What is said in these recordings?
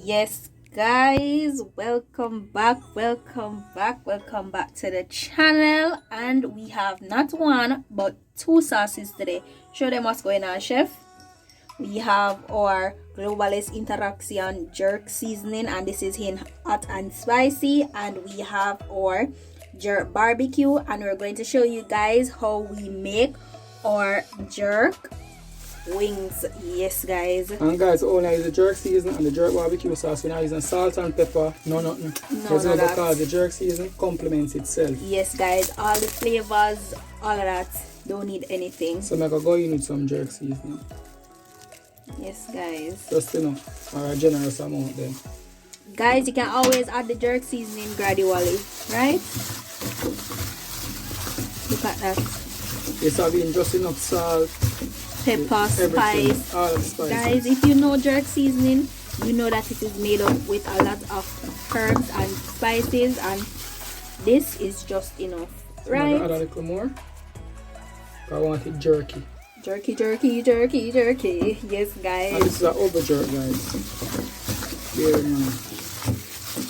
Yes guys, welcome back to the channel, and we have not one but two sauces today. Show them what's going on, chef. We have our Globalist Interaction jerk seasoning, and this is in hot and spicy, and we have our jerk barbecue, and we're going to show you guys how we make our jerk wings. Yes guys, and guys, all I use the jerk season and the jerk barbecue sauce. We're not using salt and pepper, nothing. Because the jerk season complements itself. Yes guys, all the flavors, all of that, don't need anything. So I'm gonna go in with some jerk seasoning. Yes guys, just enough, or a generous amount then. Guys, you can always add the jerk seasoning gradually, right? Look at that. It's having just enough salt, pepper, spice. All of spices. Guys, if you know jerk seasoning, you know that it is made up with a lot of herbs and spices, and this is just enough, right? Add a little more. I want it jerky. Jerky. Yes guys. And this is an over jerk, guys. Very nice.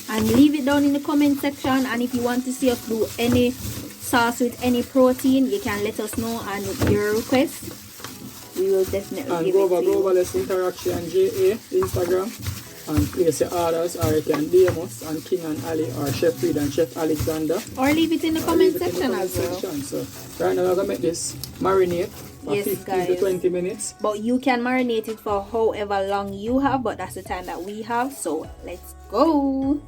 And leave it down in the comment section, and if you want to see us do any sauce with any protein, you can let us know and your request. We will definitely and give go it over to you. Globalist Interaction JA Instagram and place your orders, or you can DM us on King and Ali or Chef Reid and Chef Alexander. Or leave it in the comment section as well. So right now we're gonna make this marinate for 15 to 20 minutes. But you can marinate it for however long you have, but that's the time that we have. So let's go.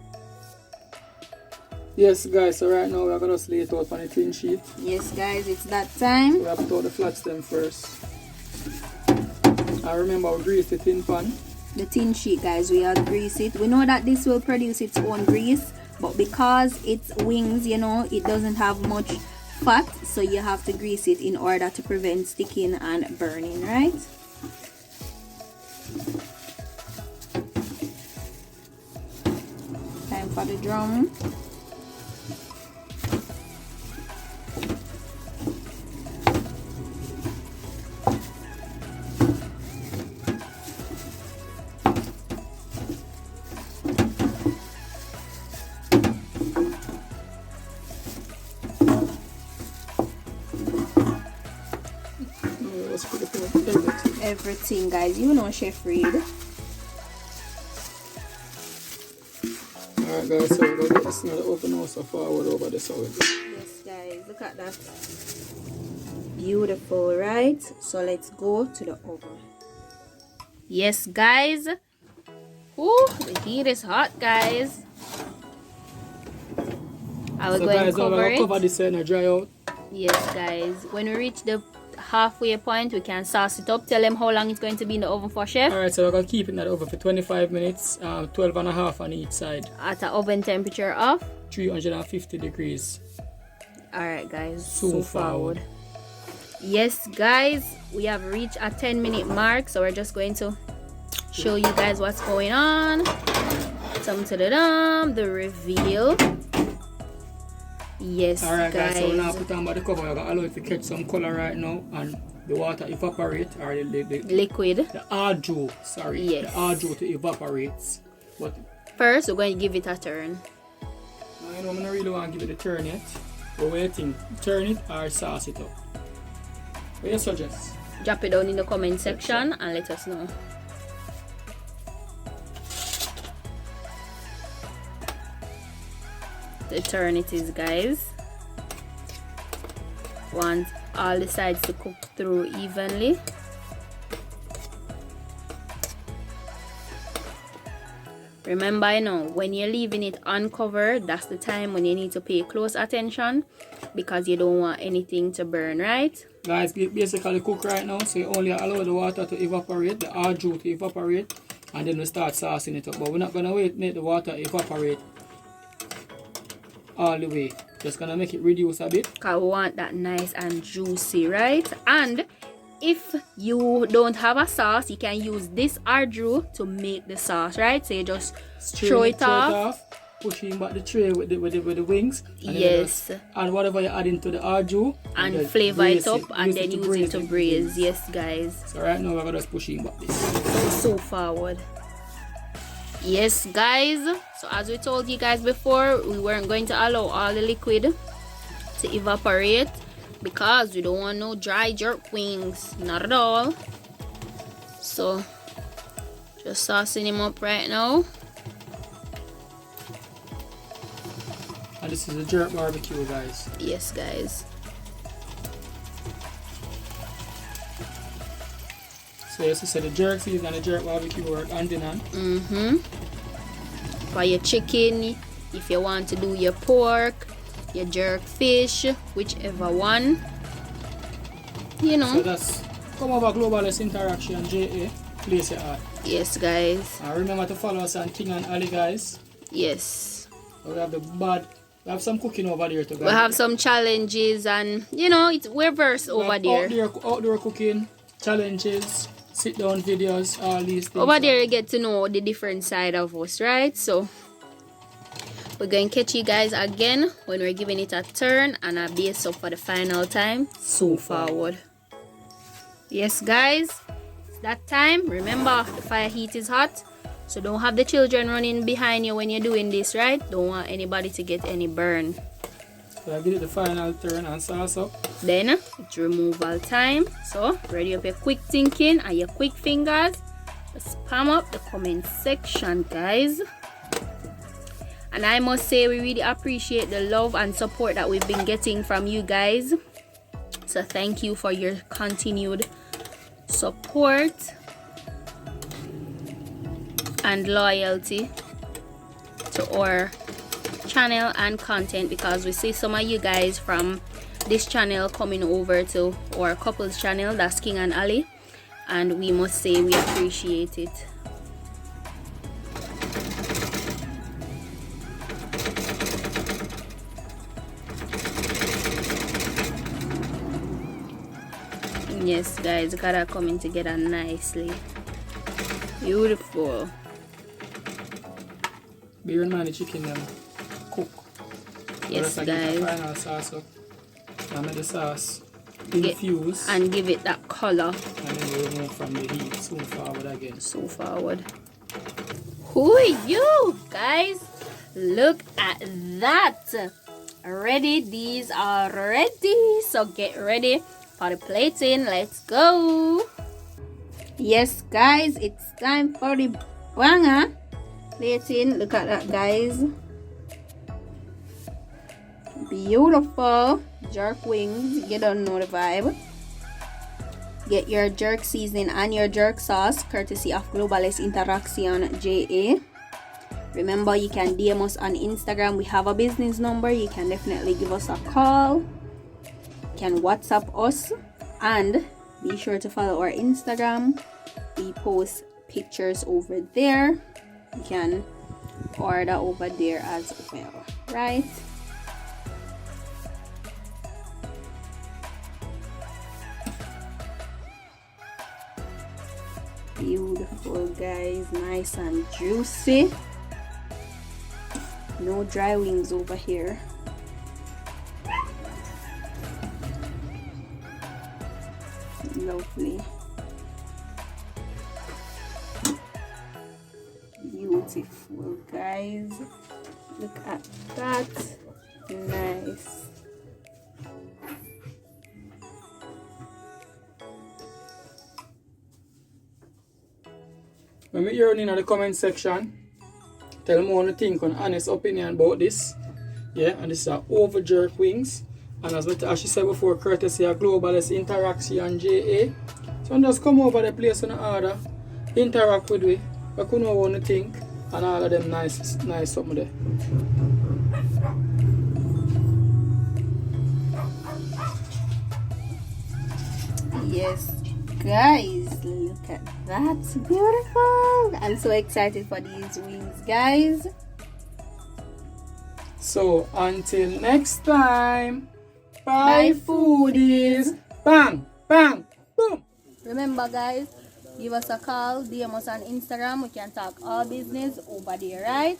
Yes guys, so right now we're gonna just lay it out on a tin sheet. Yes guys, it's that time. We have to put the flat stem first. And remember, we grease the tin pan. The tin sheet, guys, we have grease it. We know that this will produce its own grease, but because it's wings, you know, it doesn't have much fat, so you have to grease it in order to prevent sticking and burning, right? Time for the drum. Everything, guys, you know Chef Reid. Alright guys, so we're going to get this now open also forward over the side. Yes guys, look at that. Beautiful, right? So let's go to the oven. Yes guys. Ooh, the heat is hot, guys. I will go and cover it. Cover this and dry out. Yes guys, when we reach the halfway point, we can sauce it up. Tell them how long it's going to be in the oven for, chef. Alright, so we're going to keep it in that oven for 25 minutes, 12 and a half on each side. At an oven temperature of 350 degrees. Alright guys, so forward. Yes guys, we have reached a 10-minute mark, so we're just going to show you guys what's going on. The reveal. Yes, alright guys, so we're now put on by the cover. We're going to allow it to catch some color right now, and the water evaporate, or the liquid. The arjo, sorry. Yes. The arjo to evaporate. But first, we're going to give it a turn. I know I don't really want to give it a turn yet. We're waiting. Turn it or sauce it up. What do you suggest? Drop it down in the comment section and let us know. The turn it is, guys. Want all the sides to cook through evenly. Remember, you know, when you're leaving it uncovered, that's the time when you need to pay close attention, because you don't want anything to burn, right? Guys, basically cook right now, so you only allow the water to evaporate, the arjo to evaporate, and then we start saucing it up. But we're not gonna wait make the water evaporate all the way. Just gonna make it reduce a bit, because we want that nice and juicy, right? And if you don't have a sauce, you can use this arjo to make the sauce, right? So you just throw it off, pushing back the tray with the wings, and yes, and whatever you add into the arjo, and flavor it up, and then use it to braise. Yes guys, so right now we're gonna just pushing back this so forward. Yes guys, so as we told you guys before, we weren't going to allow all the liquid to evaporate because we don't want no dry jerk wings, not at all. So just saucing him up right now. And this is a jerk barbecue, guys. Yes guys. So yes, I said the jerk season and the jerk barbecue work hand in hand. For your chicken, if you want to do your pork, your jerk fish, whichever one, you know. So that's come over Globalist Interaction JA, place your art. Yes guys. And remember to follow us on Ting and Ali, guys. Yes. We have we have some cooking over there too, guys. We have some challenges and you know we're versed over there. Outdoor cooking, challenges, sit down videos, all these things. Over there you get to know the different side of us, right? So we're going to catch you guys again when we're giving it a turn and a base up for the final time. So Forward. Yes guys, it's that time. Remember, the fire heat is hot, so don't have the children running behind you when you're doing this, right? Don't want anybody to get any burn. So I give it the final turn and sauce up. Then it's removal time. So ready up your quick thinking and your quick fingers. Spam up the comment section, guys. And I must say we really appreciate the love and support that we've been getting from you guys. So thank you for your continued support and loyalty to our channel and content, because we see some of you guys from this channel coming over to our couples channel, that's King and Ali, and we must say we appreciate it. Yes guys, got that coming together nicely. Beautiful. Beer and the chicken them cook. Yes so guys. the final sauce up. And make the sauce infuse and give it that color. And then we remove from the heat. So forward again. So forward. Who are you guys? Look at that. Ready? These are ready. So get ready for the plating. Let's go. Yes guys, it's time for the banger plating. Look at that guys. Beautiful jerk wings. You don't know the vibe. Get your jerk seasoning and your jerk sauce courtesy of Globalist Interaction JA. Remember, you can DM us on Instagram. We have a business number. You can definitely give us a call. You can WhatsApp us. And be sure to follow our Instagram. We post pictures over there. You can order over there as well, right? Beautiful guys, nice and juicy. No dry wings over here. Lovely. Beautiful guys. Look at that. Nice. When we hear in the comment section, tell me what you think on honest opinion about this. Yeah, and this is over jerk wings. And as she said before, courtesy of Globalist Interaction JA. So just come over the place on the order, interact with me, I could know what you think, and all of them nice something there. Yes guys, look at that. Beautiful. I'm so excited for these wings guys. So until next time, bye foodies. Bang, bang, boom. Remember guys, give us a call, DM us on Instagram. We can talk all business over there, right?